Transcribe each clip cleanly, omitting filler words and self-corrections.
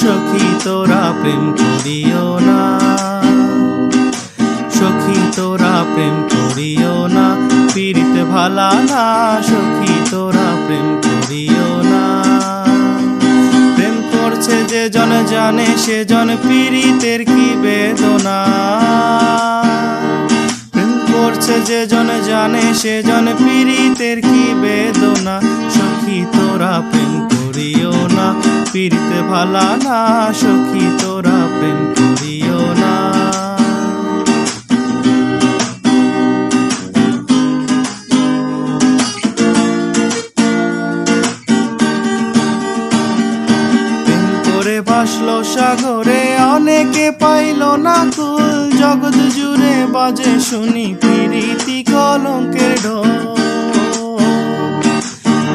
সখী তোরা প্রেম করিও না, সখী তোরা প্রেম করিও না, পীড়িত ভালা না, সখী তোরা প্রেম করিও না। প্রেম করছে যে জন জানে সে জন পীড়িতের কি বেদনা, প্রেম করছে যে জন জানে সে জন পীড়িতের কি বেদনা, সখী তোরা প্রেম করিও না, পীড়িত ভালা না, সখী তোরা প্রেম করিও না। ভাসলো সাগরে অনেকে পাইল না কুল, জগৎ জুড়ে বাজে শুনি পীড়িতি কলঙ্কের ঢোল।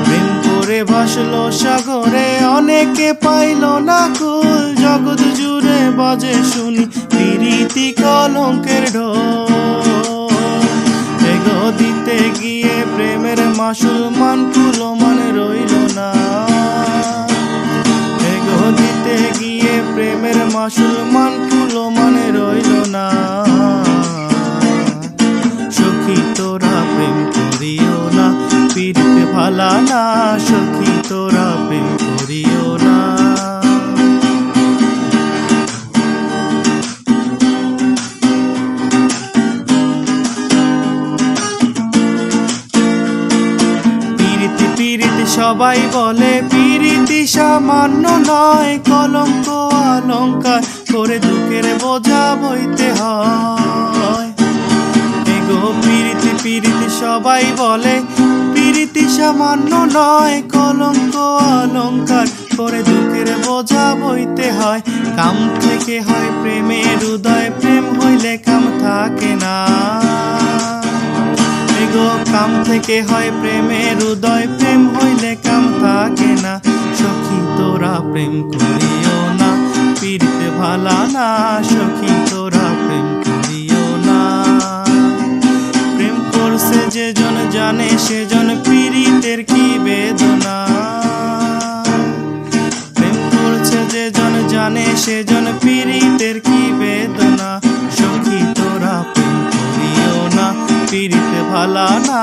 প্রেম করে ভাসলো সাগরে অনেকে পাইল না কুল, জগৎ জুড়ে বাজে শুনি পীড়িতি কলঙ্কের ঢোল। এগো দিতে গিয়ে প্রেমের মাসুল মান কুলো মানে রইল না, দিতে গিয়ে প্রেমের মাসুল মান কুলো মানে রইল না। সখী তোরা প্রেম করিও না, পীড়িত ভালা না, সখী তোরা প্রেম করিও না। পীড়িতি সবাই বলে পীড়িতি সামান্য নয়, কলঙ্ক অলঙ্কার করে দুঃখের বোঝা বইতে হয়। এগো পীড়িতি সবাই বলে পীড়িতি সামান্য নয়, কলঙ্ক অলঙ্কার করে দুঃখের বোঝা বইতে হয়। কাম থেকে হয় প্রেমের উদয়, প্রেম হইলে কাম থাকে না। কাম থেকে হয় প্রেমের উদয়, প্রেম হইলে কাম থাকে না। সখী তোরা প্রেম করিও না, পীড়িত ভালা না, সখী তোরা প্রেম করিও না। প্রেম করছে যে জন জানে সে জন পীড়িতের কি বেদনা, প্রেম করছে যে জন জানে সে জন পীড়িতের কি বেদনা। সখী তোরা প্রেম করিও না, পীড়িত ভালা না।